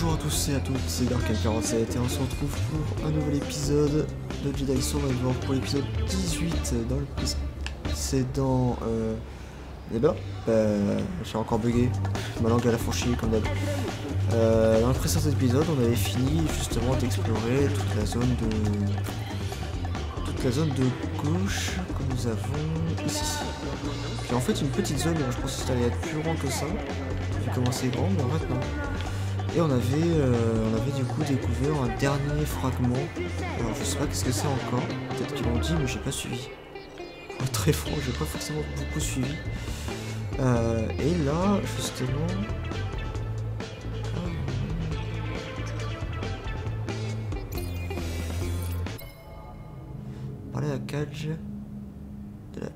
Bonjour à tous et à toutes, c'est Dark47 et on se retrouve pour un nouvel épisode de Jedi Survivor pour l'épisode 18 dans le précédent débat. J'ai encore bugué, ma langue à la fourchée comme d'hab. Dans le précédent épisode, on avait fini justement d'explorer toute la zone de gauche que nous avons ici. Puis en fait une petite zone, je pense que ça allait être plus grand que ça. J'ai commencé grand, mais en fait non. Et on avait du coup découvert un dernier fragment. Alors je sais pas qu'est-ce que c'est encore. Peut-être qu'ils l'ont dit, mais j'ai pas suivi. Pour être très franc, j'ai pas forcément beaucoup suivi. Et là, justement. Parler à la cage de la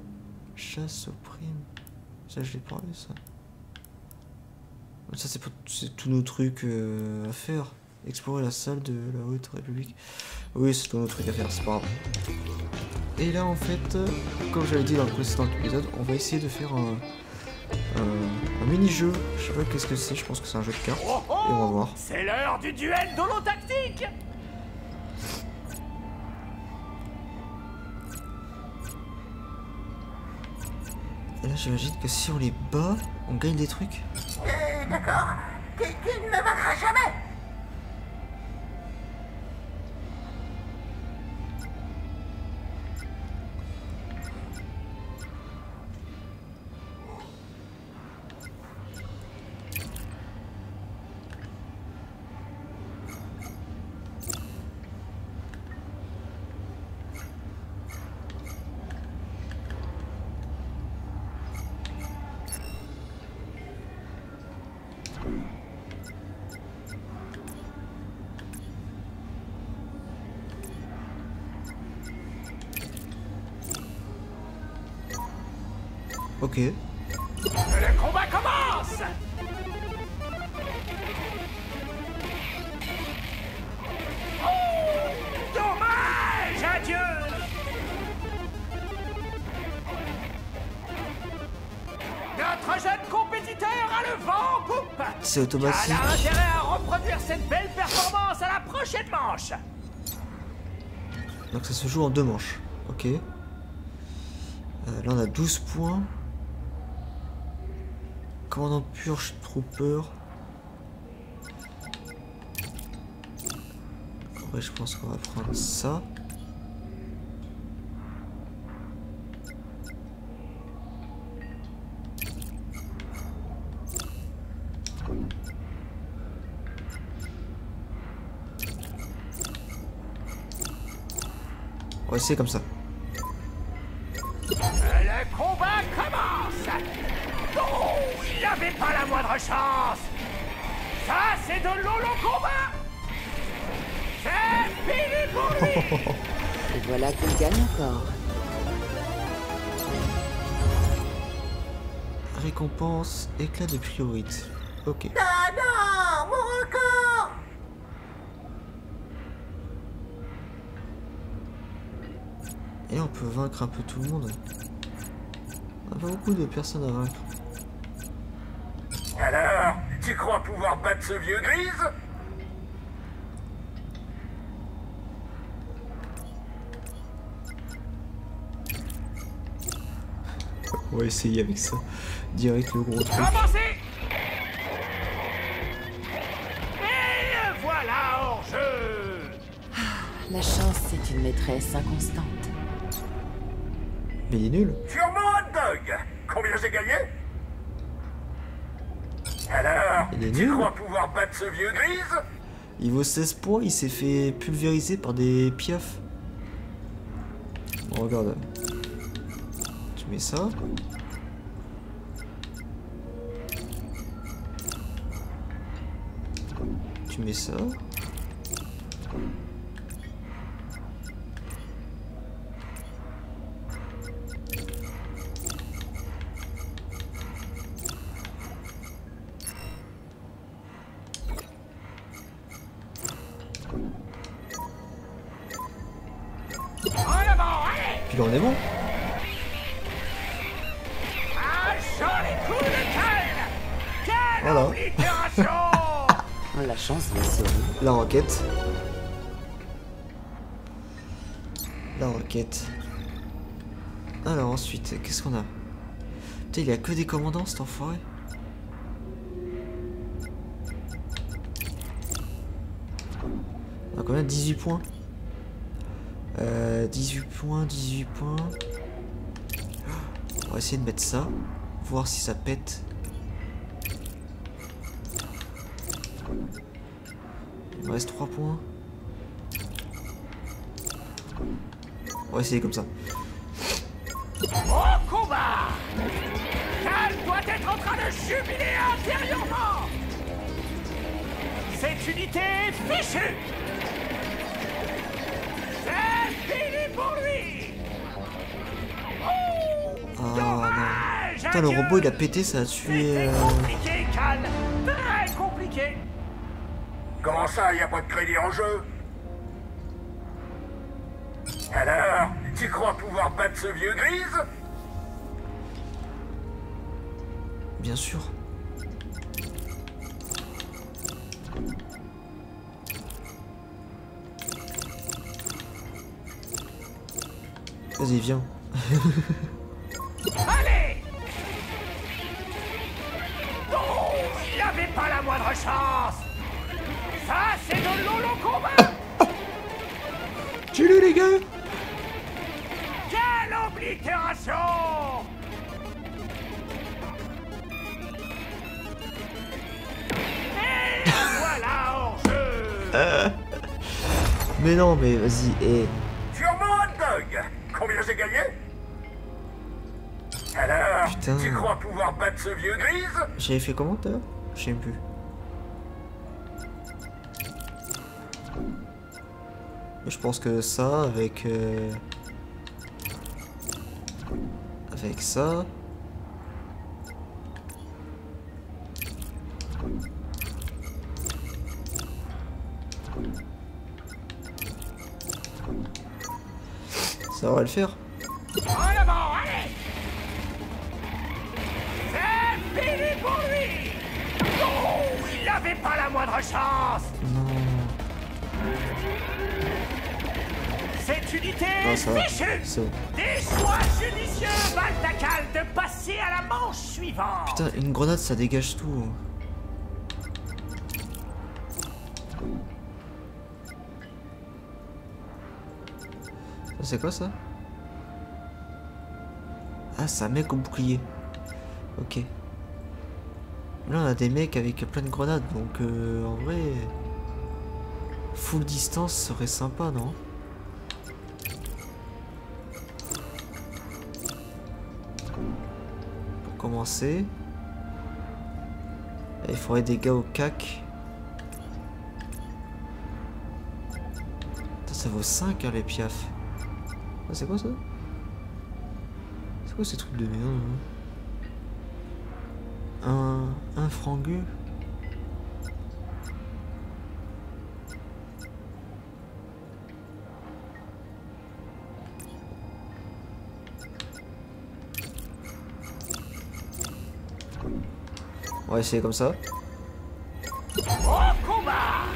chasse aux primes. Ça, je l'ai parlé, ça. Ça, c'est tous nos trucs à faire. Explorer la salle de la Haute République. Oui, c'est tous nos trucs à faire, c'est pas grave. Et là, en fait, comme j'avais dit dans le précédent épisode, on va essayer de faire un mini-jeu. Je sais pas qu'est-ce que c'est, je pense que c'est un jeu de cartes. Et on va voir. C'est l'heure du duel d'holotactique. Et là, j'imagine que si on les bat, on gagne des trucs. D'accord. Tu ne me vaincras jamais. Ok. Le combat commence. Oh, dommage, adieu. Notre jeune compétiteur a le vent en poupe. C'est automatique. Elle a intérêt à reproduire cette belle performance à la prochaine manche. Donc ça se joue en 2 manches. Ok. Là on a 12 points. Commandant Purge Trooper. Ouais, je pense qu'on va prendre ça. On va essayer comme ça. Le combat commence. Oh, il n'avait pas la moindre chance. Ça, c'est de l'holo combat. C'est fini pour lui. Et voilà qu'il gagne encore. Récompense, éclat de priorité. Ok. Ah non, mon record. Et on peut vaincre un peu tout le monde. On a pas beaucoup de personnes à vaincre. Alors, tu crois pouvoir battre ce vieux grise? On va essayer avec ça. Direct le gros truc. Commencez. Et le voilà hors jeu. La chance, c'est une maîtresse inconstante. Mais il est nul. Sur mon hot dog. Combien j'ai gagné? Alors, Il est tu nul. crois pouvoir battre ce vieux grise? Il vaut 16 points, il s'est fait pulvériser par des piafs. Bon, regarde. Tu mets ça. Tu mets ça. En avant, allez. Puis là on est bon. Un joli coup de canne. Quelle Voilà. oblitération. La chance veut sourire. La roquette. La roquette. Alors ensuite, qu'est-ce qu'on a? Putain, il y a que des commandants cet enfoiré. On a combien? 18 points. 18 points, 18 points. On va essayer de mettre ça. Voir si ça pète. Il me reste 3 points. On va essayer comme ça. Au combat! Cal doit être en train de jubiler intérieurement! Cette unité est fichue! C'est fini pour lui! Oh! Ah Dommage! non. Putain, le Adieu. robot il a pété, ça a tué. C'était compliqué, Cal! Très compliqué! Comment ça, y a pas de crédit en jeu? Alors, tu crois pouvoir battre ce vieux grise? Bien sûr. Vas-y, viens. Allez! Non! Il n'avait pas la moindre chance! Ça, c'est de l'eau combat! Tue-le, les gars! Quelle oblitération! Et voilà hors jeu! Mais non, mais vas-y, et. Sûrement hot dog. Combien j'ai gagné? Alors, Putain. tu crois pouvoir battre ce vieux grise? J'avais fait comment tout à l'heure? Je sais plus. Je pense que ça, avec ça. Ça va le faire. En avant, allez! C'est fini pour lui! Non! Il n'avait pas la moindre chance! Non. Cette unité Non, est ça va. fichue! C'est bon. Des choix judicieux valent à Cal de passer à la manche suivante! Putain, une grenade ça dégage tout. Ça, c'est quoi ça? Ah, c'est un mec au bouclier. Ok. Là on a des mecs avec plein de grenades donc en vrai full distance serait sympa, non? Pour commencer. Il faudrait des gars au cac. Putain, ça vaut 5 hein, les piafs. Ah, c'est quoi ça? C'est quoi ces trucs de merde hein? Un frangueux. On va essayer comme ça. Au combat!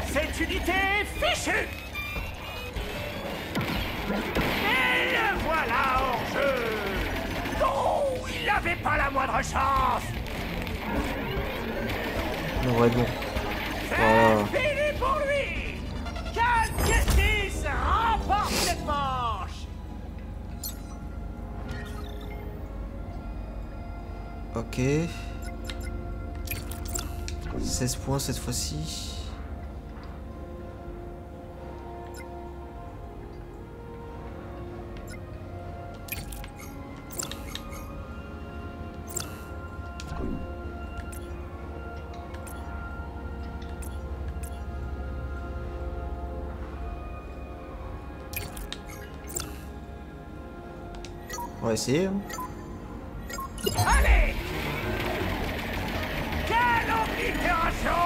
Cette unité est fichue! Et le voilà hors jeu! Non! Il n'avait pas la moindre chance! On va être bon. C'est Voilà. fini pour lui! Cal Kestis remporte cette manche! Ok. 16 points cette fois-ci. On va essayer. Hein. Allez! Quelle oblitération!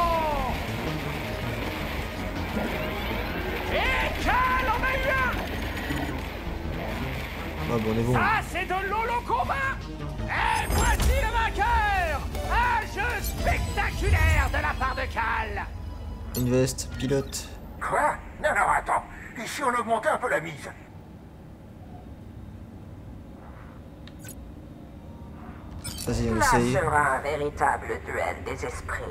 Et quel en a eu un! Ah bon, on est bon. Ça, c'est de l'holo combat! Et voici le vainqueur! Un jeu spectaculaire de la cale. Une veste, pilote. Quoi? Non, non, attends. Ici, on augmentait un peu la mise. Vas-y, on Là essaye. sera un véritable duel des esprits.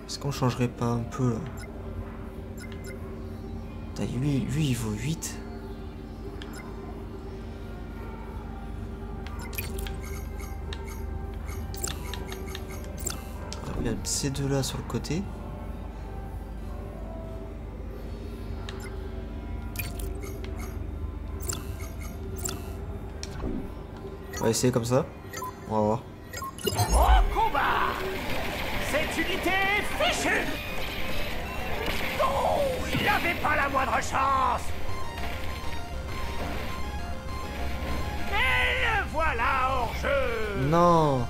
Est-ce qu'on changerait pas un peu là? Putain, lui il vaut 8. On va mettre ces deux là sur le côté. On va essayer comme ça. On va voir. Au combat! Cette unité est fichue! Oh, il n'avait pas la moindre chance! Et le voilà hors jeu! Non!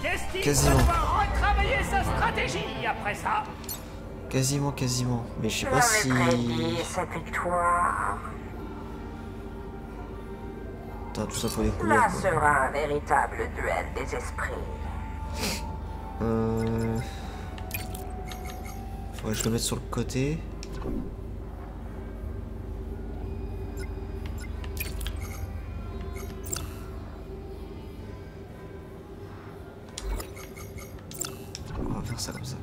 Qu'est-ce Quasiment. va devoir retravailler sa stratégie après ça? Quasiment. Mais je sais pas si... J'avais prédit cette victoire. Putain, tout ça pour les Là couleurs. Quoi. sera un véritable duel des esprits. Faudrait que je le mette sur le côté. On va faire ça comme ça.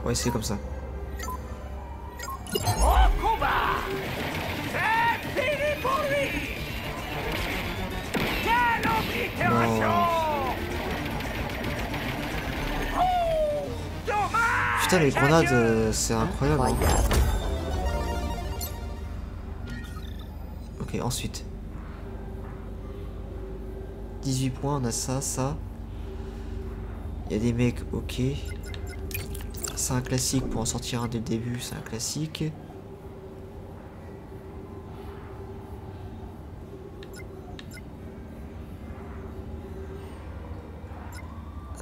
On va essayer comme ça. Au combat! C'est fini pour lui! Quelle oblitération! Oh! Dommage! Putain, les grenades, c'est incroyable. Hein. Incroyable. Ok, ensuite. 18 points, on a ça. Il y a des mecs, ok. C'est un classique, pour en sortir un dès le début, c'est un classique.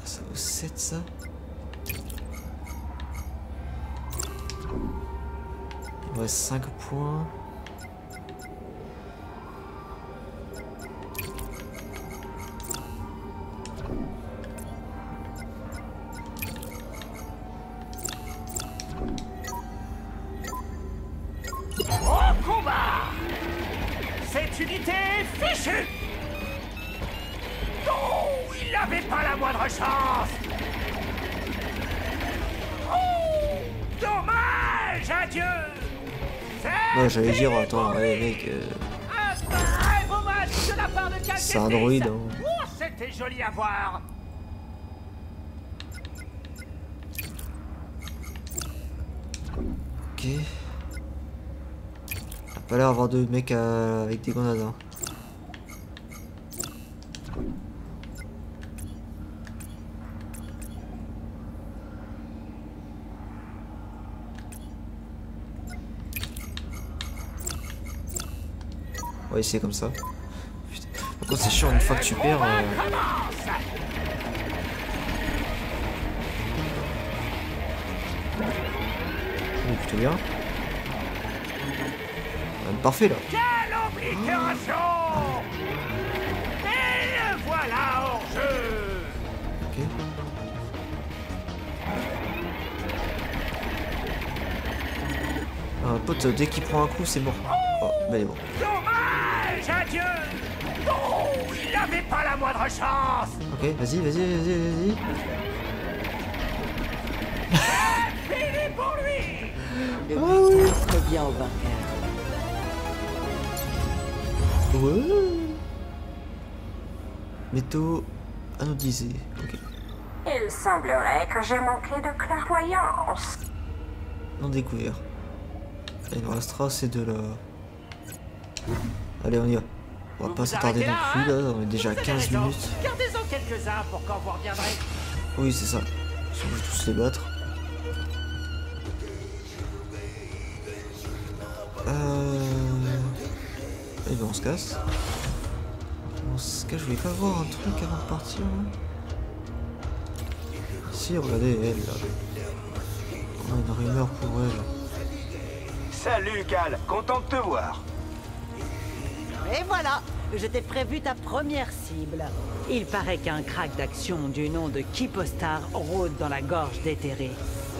Ça vaut 7 ça. Il me reste 5 points. Au combat! Cette unité est fichue! Oh, il n'avait pas la moindre chance! Oh, dommage, adieu! Ouais, j'allais dire, attends, ouais, mec, Un très beau match de la part de Calcastis. c'est un droïde. Hein. Oh, c'était joli à voir! Ok. Pas l'air d'avoir de mecs avec des grenades. Hein. On va essayer comme ça. Putain. Par contre, c'est chiant une fois que tu perds. Commence! Oh, plutôt bien. Parfait là. Quelle oblitération! Et le voilà hors jeu! Ok. Un pote, dès qu'il prend un coup, c'est mort. Oh, bah il est mort. Dommage, adieu! Oh, il n'avait pas la moindre chance! Ok, vas-y. Fini pour lui! Le butin revient au vainqueur. Ouais. Métaux anodisés. Ok. Il semblerait que j'ai manqué de clairvoyance. Non découvert. Il nous restera ces deux là. Allez, on y va. On va Vous pas vous s'attarder non arrêtez plus là, là, on est déjà à Vous avez 15 raison. minutes. Gardez-en quelques-uns pour quand vous reviendrez. Oui, c'est ça. Si on veut tous les battre. Eh ben on se casse. Dans ce cas, je voulais pas voir un truc avant de partir. Hein. Si, regardez, elle là. On a une rumeur pour elle. Salut Cal, content de te voir. Et voilà, je t'ai prévu ta première cible. Il paraît qu'un crack d'action du nom de Kipostar rôde dans la gorge déterrée.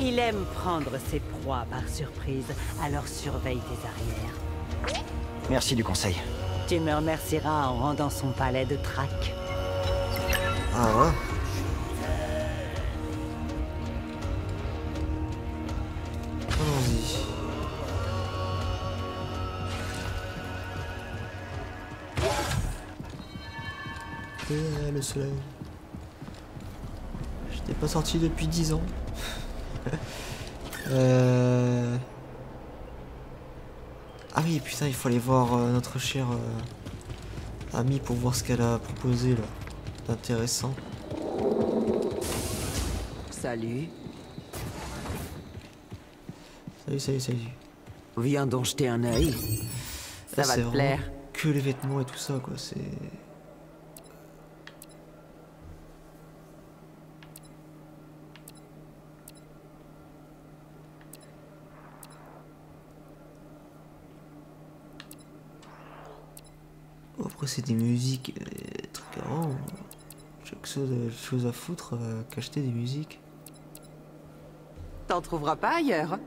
Il aime prendre ses proies par surprise, alors surveille tes arrières. Merci du conseil. Tu me remercieras en rendant son palais de trac. Ah ouais. Allons-y. Le soleil. J'étais pas sorti depuis 10 ans. Ah oui, putain, il faut aller voir notre chère amie pour voir ce qu'elle a proposé là. D'intéressant. Salut. Salut. Viens donc jeter un œil. Ça va C'est te plaire. vraiment que les vêtements et tout ça quoi, c'est... Après c'est des musiques, des trucs avant. J'ai que chose à foutre qu'acheter des musiques. T'en trouveras pas ailleurs.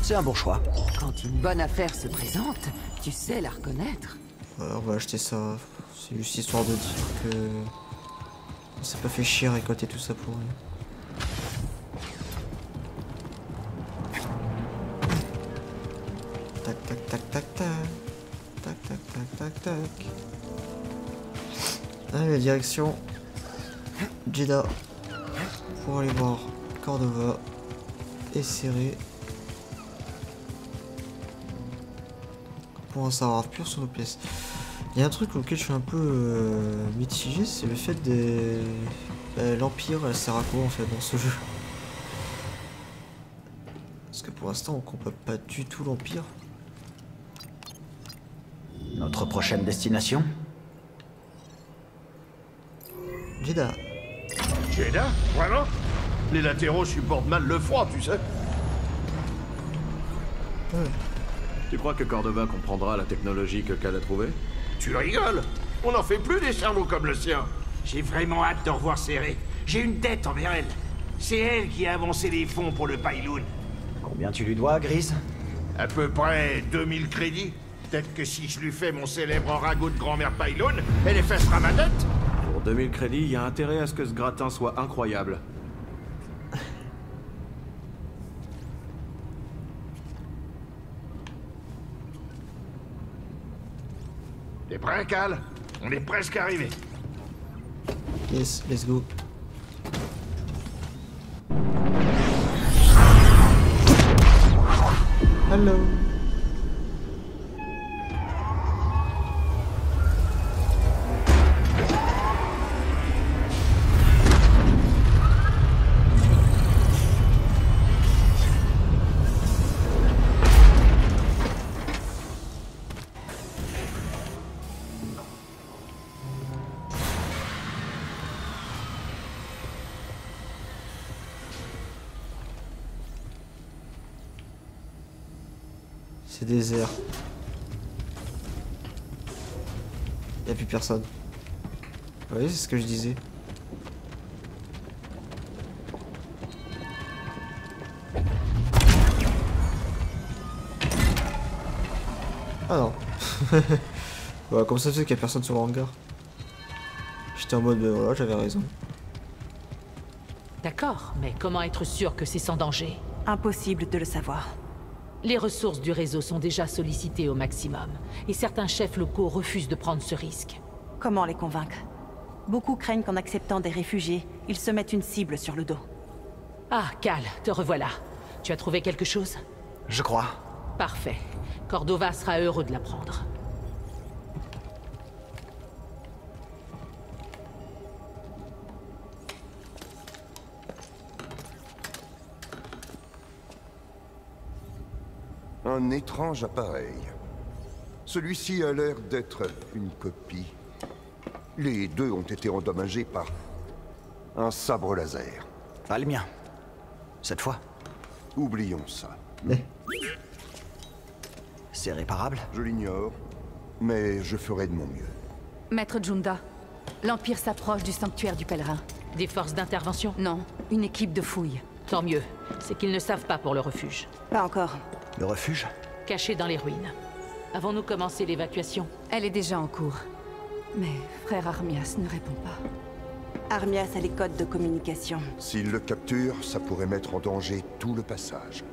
C'est un bon choix. Quand une bonne affaire se présente, tu sais la reconnaître. On va acheter ça. C'est juste histoire de dire que... On s'est pas fait chier à récolter tout ça pour rien. Tac tac tac tac tac. Tac tac tac tac tac. Allez, direction Jeddah. Pour aller voir Cordova et Serré. Pour en savoir plus sur nos pièces. Il y a un truc auquel je suis un peu mitigé, c'est le fait de... l'Empire, elle sert à quoi en fait dans ce jeu? Parce que pour l'instant on comprend pas du tout l'Empire. Notre prochaine destination? Jeddah. Jeddah? Vraiment? Les latéraux supportent mal le froid, tu sais. Ouais. Tu crois que Cordova comprendra la technologie que Cal a trouvée? Tu rigoles? On n'en fait plus des cerveaux comme le sien. J'ai vraiment hâte de revoir Serré. J'ai une dette envers elle. C'est elle qui a avancé les fonds pour le Pyloon. Combien tu lui dois, Grise? À peu près 2000 crédits. Peut-être que si je lui fais mon célèbre ragoût de grand-mère Pyloon, elle effacera ma dette. Pour 2000 crédits, il y a intérêt à ce que ce gratin soit incroyable. T'es prêt, Cal? On est presque arrivé. Yes, let's go. Hello. C'est désert. Y'a plus personne. Vous voyez, c'est ce que je disais. Ah non. Bah, comme ça, c'est qu'il y a personne sur le hangar. J'étais en mode, voilà, j'avais raison. D'accord, mais comment être sûr que c'est sans danger? Impossible de le savoir. Les ressources du réseau sont déjà sollicitées au maximum, et certains chefs locaux refusent de prendre ce risque. Comment les convaincre? Beaucoup craignent qu'en acceptant des réfugiés, ils se mettent une cible sur le dos. Ah, Cal, te revoilà. Tu as trouvé quelque chose? Je crois. Parfait. Cordova sera heureux de l'apprendre. un étrange appareil. Celui-ci a l'air d'être une copie. Les deux ont été endommagés par un sabre laser. Pas le mien. Cette fois. Oublions ça. C'est réparable? Je l'ignore, mais je ferai de mon mieux. Maître Junda, l'Empire s'approche du sanctuaire du pèlerin. Des forces d'intervention? Non, une équipe de fouilles. Tant mieux. C'est qu'ils ne savent pas pour le refuge. Pas encore. Le refuge? Caché dans les ruines. Avons-nous commencé l'évacuation? Elle est déjà en cours. Mais frère Armias ne répond pas. Armias a les codes de communication. S'il le capture, ça pourrait mettre en danger tout le passage.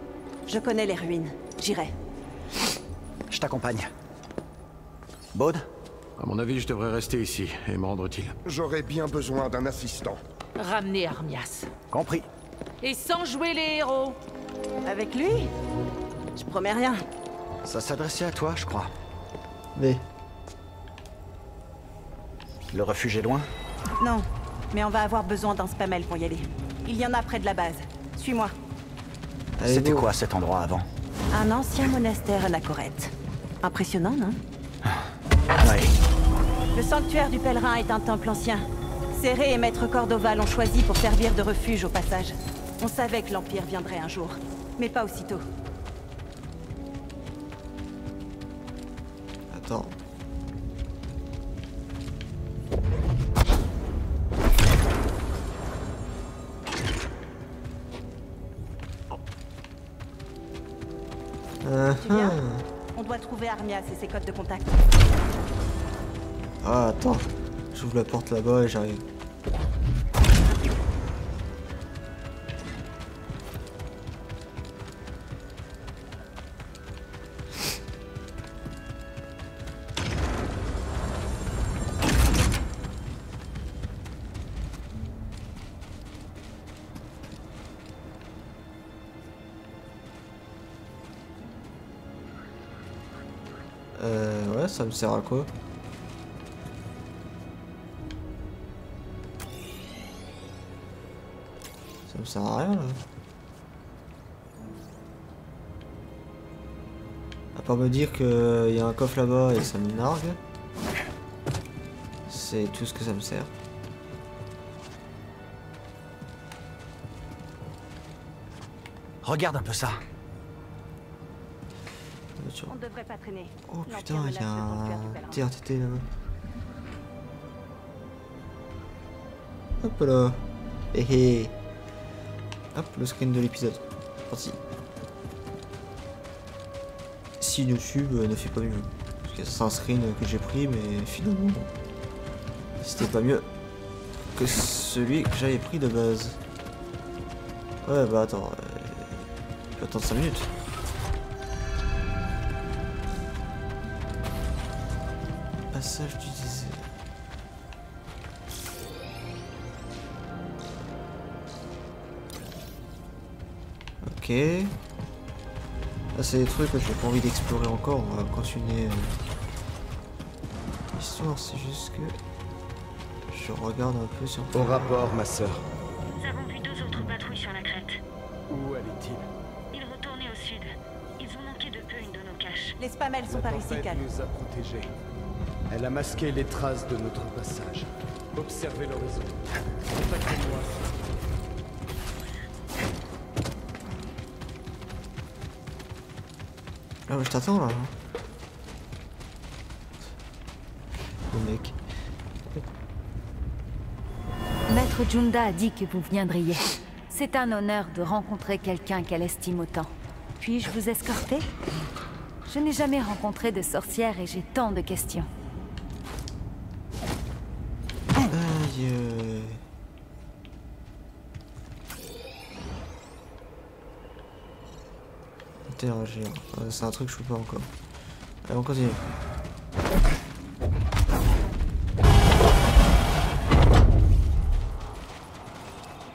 Je connais les ruines. J'irai. Je t'accompagne. Baude? À mon avis, je devrais rester ici et me rendre utile. J'aurais bien besoin d'un assistant. Ramenez Armias. Compris. Et sans jouer les héros. Avec lui? Je promets rien. Ça s'adressait à toi, je crois. Mais... Le refuge est loin? Non, mais on va avoir besoin d'un spamel pour y aller. Il y en a près de la base. Suis-moi. C'était quoi cet endroit avant? Un ancien monastère anachorète. Impressionnant, non? Ouais. Le sanctuaire du pèlerin est un temple ancien. Céré et Maître Cordova l'ont choisi pour servir de refuge au passage. On savait que l'Empire viendrait un jour, mais pas aussitôt. Attends. Tu viens? On doit trouver Armias et ses codes de contact. Ah, attends. J'ouvre la porte là-bas et j'arrive. Ouais, ça me sert à quoi? Ça me sert à rien là. À part me dire qu'il y a un coffre là-bas et ça me nargue. C'est tout ce que ça me sert. Regarde un peu ça. On devrait pas traîner. Oh putain, il y a un TRTT là-bas. Hop là. Hé. Hop, le screen de l'épisode. Parti. Si YouTube ne fait pas mieux. Parce que c'est un screen que j'ai pris, mais finalement, c'était pas mieux que celui que j'avais pris de base. Ouais, bah attends. Je vais attendre 5 minutes. Passage du désert. Ok. Là c'est des trucs que j'ai pas envie d'explorer encore, on va continuer l'histoire, c'est juste que je regarde un peu si on peut... Au rapport, ma sœur. Nous avons vu 2 autres patrouilles sur la crête. Où allait-il? Ils retournaient au sud. Ils ont manqué de peu une de nos caches. Les spamels sont par ici, Cal. nous a protégés. Elle a masqué les traces de notre passage. Observez l'horizon. Contactez-moi. Ah mais je t'attends là. Le mec. Maître Junda a dit que vous viendriez. C'est un honneur de rencontrer quelqu'un qu'elle estime autant. Puis-je vous escorter? Je n'ai jamais rencontré de sorcière et j'ai tant de questions. Aïe. Interagir. C'est un truc que je peux pas encore. Allez, on continue.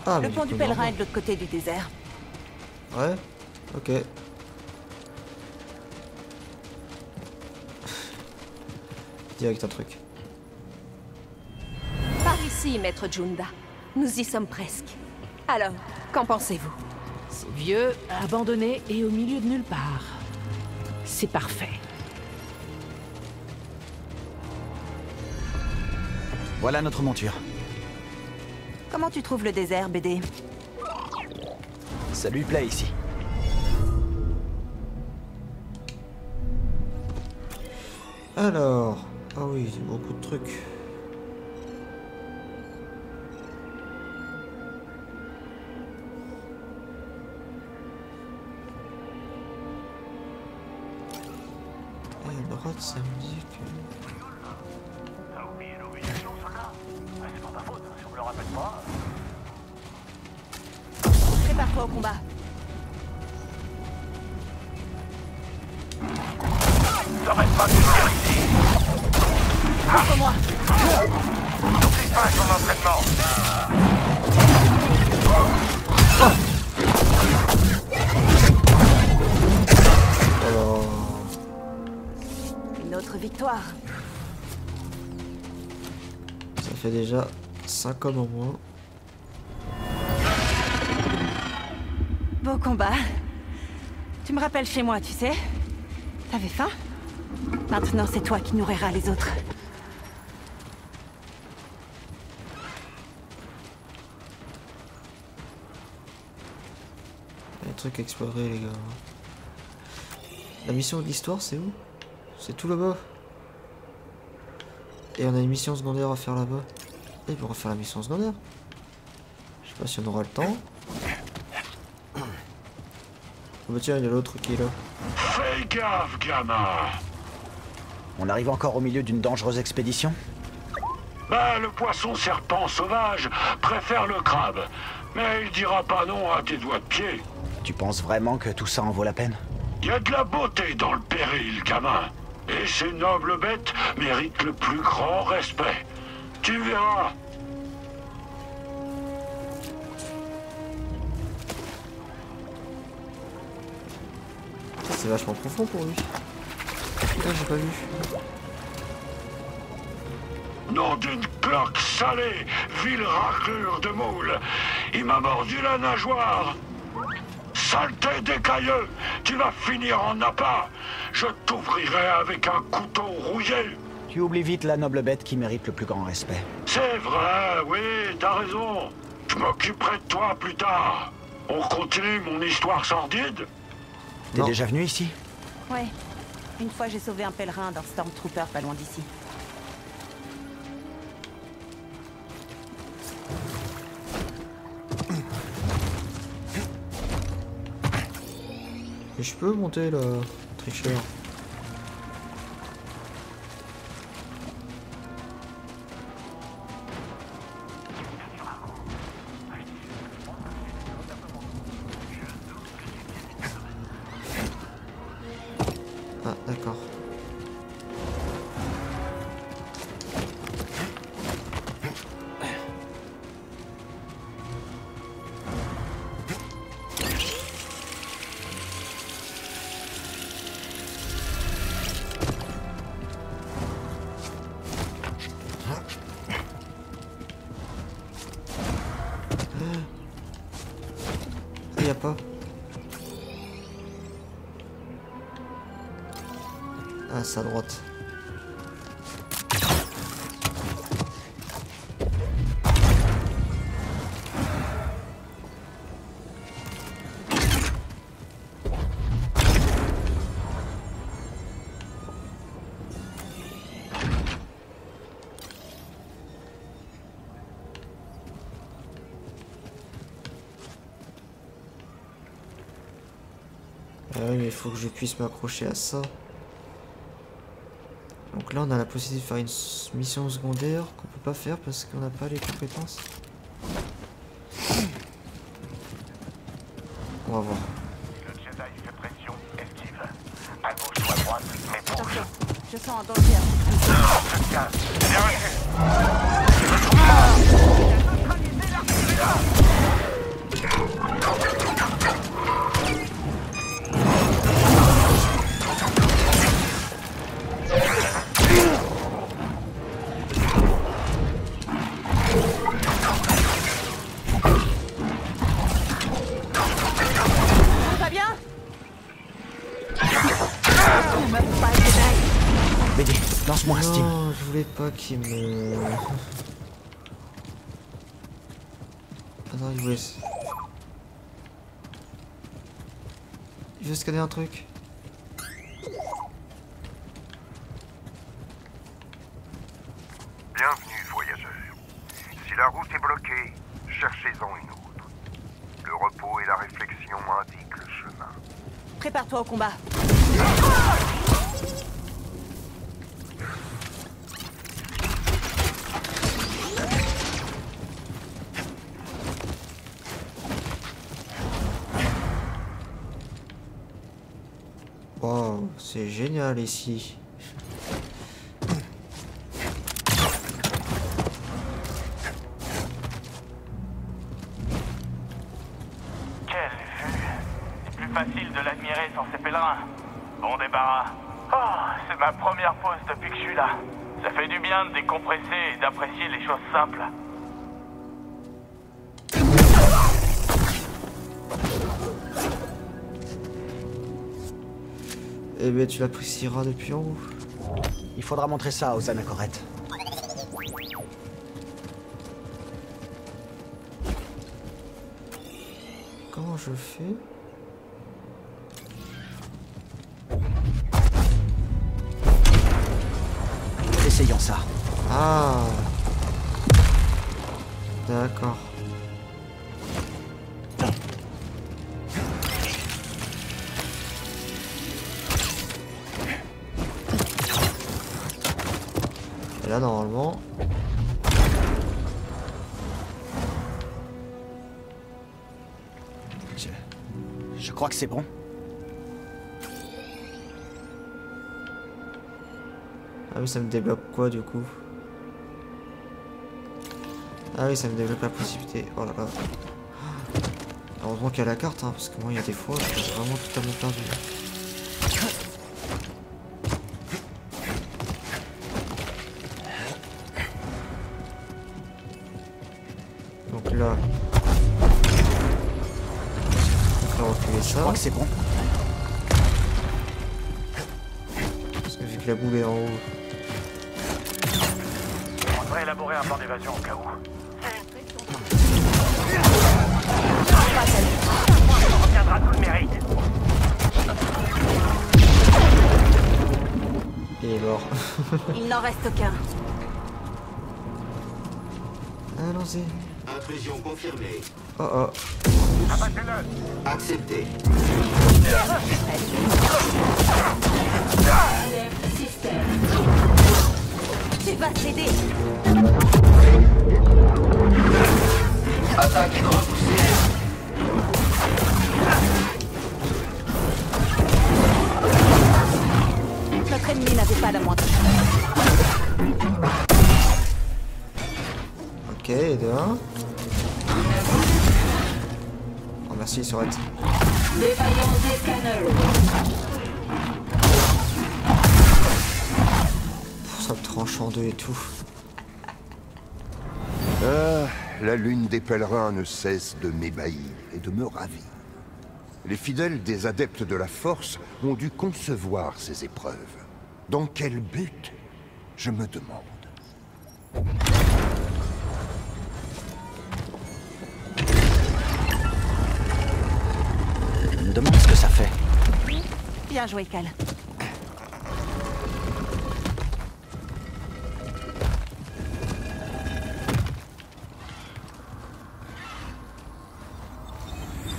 Ah, Le pont du pèlerin est de l'autre côté du désert. Ouais, ok. Direct un truc. Par ici, Maître Junda. Nous y sommes presque. Alors, qu'en pensez-vous? C'est vieux, abandonné et au milieu de nulle part. C'est parfait. Voilà notre monture. Comment tu trouves le désert, BD? Ça lui plaît ici. Alors... Ah oui, c'est beaucoup de trucs. Et à droite, ça me dit que... T'as oublié l'obligation, ça là? C'est pas ta faute, si on me le rappelle pas. Prépare-toi au combat. T'arrêtes pas de venir ici. Contre-moi. C'est pas ton entraînement. Une autre victoire. Ça fait déjà 5 hommes en moins. Beau combat. Tu me rappelles chez moi, tu sais. T'avais faim? Maintenant, c'est toi qui nourriras les autres. Il y a des trucs à explorer, les gars. La mission de l'histoire, c'est où? C'est tout là-bas. Et on a une mission secondaire à faire là-bas. Et on va faire la mission secondaire. Je sais pas si on aura le temps. Oh bah tiens, il y a l'autre qui est là. Fais gaffe, gamin. On arrive encore au milieu d'une dangereuse expédition? Bah, le poisson serpent sauvage préfère le crabe. Mais il dira pas non à tes doigts de pied. Tu penses vraiment que tout ça en vaut la peine? Il y a de la beauté dans le péril, gamin. Et ces nobles bêtes méritent le plus grand respect. Tu verras. C'est vachement profond pour lui. Putain, j'ai pas vu. Nom d'une cloque salée, ville raclure de moule. Il m'a mordu la nageoire. Saleté d'écailleux, tu vas finir en appât. Je t'ouvrirai avec un couteau rouillé. Tu oublies vite la noble bête qui mérite le plus grand respect. C'est vrai, oui, t'as raison. Je m'occuperai de toi plus tard. On continue mon histoire sordide? T'es déjà venu ici? Ouais. Une fois, j'ai sauvé un pèlerin d'un Stormtrooper pas loin d'ici. Et je peux monter le tricheur. Ah, d'accord. Ah, y a pas. Ah, c'est à droite. Ah oui, mais il faut que je puisse m'accrocher à ça. Donc là, on a la possibilité de faire une mission secondaire qu'on peut pas faire parce qu'on n'a pas les compétences. On va voir. Le Jedi fait pression, esquive. À gauche ou à droite, mais bouge. Attention, je sens un danger à Je te casse. Bien reçu. Tout va bien? Laisse-moi, Steam. Non, je voulais pas qu'il me... Ah non, il voulait... Il veut scanner un truc. Bienvenue, voyageurs. Si la route est bloquée, cherchez-en une autre. Le repos et la réflexion indiquent le chemin. Prépare-toi au combat. Wow, c'est génial ici. Quelle vue! C'est plus facile de l'admirer sans ses pèlerins. Bon débarras. Oh, c'est ma première pause depuis que je suis là. Ça fait du bien de décompresser et d'apprécier les choses simples. Eh ben, tu l'apprécieras depuis en haut. Il faudra montrer ça aux anachorètes. Comment je fais? Essayons ça. Ah. D'accord. Et là, normalement... Je crois que c'est bon. Ah oui, ça me débloque quoi du coup? Ah oui, ça me débloque la possibilité. Oh là là. Heureusement qu'il y a la carte, hein, parce que moi il y a des fois, je suis vraiment totalement perdu. Donc là... on va reculer ça. Je crois que c'est bon. Parce que vu que la boule est en haut... On devrait élaborer un plan d'évasion au cas où. On retiendra tout le mérite. Il est mort. Il n'en reste aucun. Allons-y. Intrusion confirmée. Oh oh. Abattez-le. Accepté. Tu vas céder. Attaque repoussée. Notre ennemi n'avait pas la moindre. Ok, et de 1. Oh merci, Sorette. Défaillance des scanners. Ça me tranche en deux et tout. Ah, la lune des pèlerins ne cesse de m'ébahir et de me ravir. Les fidèles des adeptes de la force ont dû concevoir ces épreuves. Dans quel but? Je me demande. Je me demande ce que ça fait. Bien joué, Cal.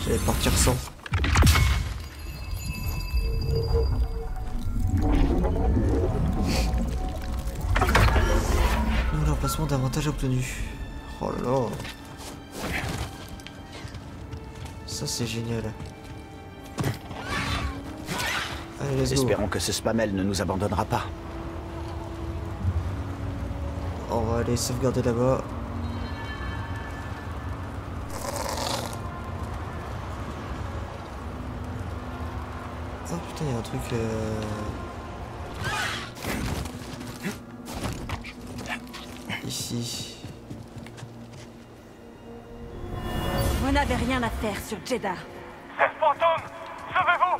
J'allais partir sans. L'emplacement d'avantage obtenu. Oh là là. Ça c'est génial. Allez, let's go. Espérons que ce spamel ne nous abandonnera pas. On va aller sauvegarder là-bas. Oh putain, il y a un truc... ici. Vous n'avez rien à faire sur Jeddah. C'est fantôme! Sauvez-vous!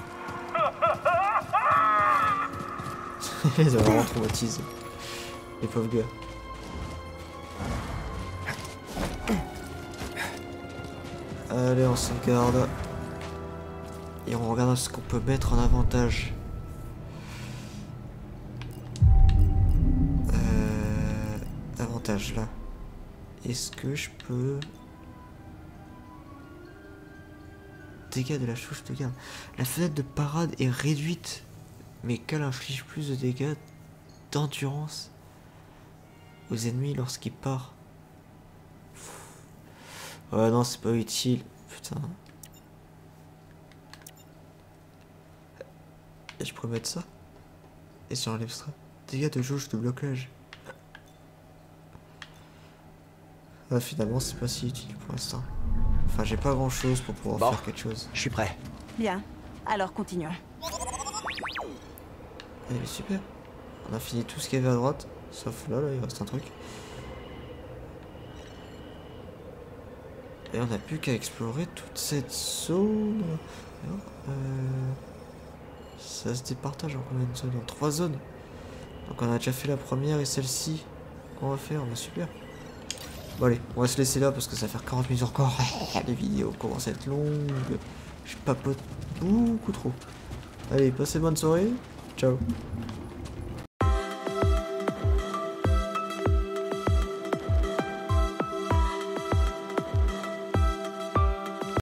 Il est vraiment traumatisé. Les pauvres gars. Allez, on sauvegarde. Et on regarde ce qu'on peut mettre en avantage. Avantage là. Est-ce que je peux... Dégâts de la touche de garde. La fenêtre de parade est réduite, mais qu'elle inflige plus de dégâts d'endurance aux ennemis lorsqu'il part. Ouais, non, c'est pas utile. Putain. Et je pourrais mettre ça. Et j'enlève ça. Dégâts de jauge de blocage. Ah, finalement, c'est pas si utile pour l'instant. Enfin, j'ai pas grand chose pour pouvoir faire quelque chose. Je suis prêt. Bien. Alors continuons. Allez, super. On a fini tout ce qu'il y avait à droite. Sauf là, il reste un truc. Et on n'a plus qu'à explorer toute cette zone. Ça se départage en combien de zones? En 3 zones. Donc on a déjà fait la première et celle-ci. Qu'on va faire, bah super. Bon allez, on va se laisser là parce que ça va faire 40 minutes encore. Les vidéos commencent à être longues. Je papote beaucoup trop. Allez, passez bonne soirée. Ciao.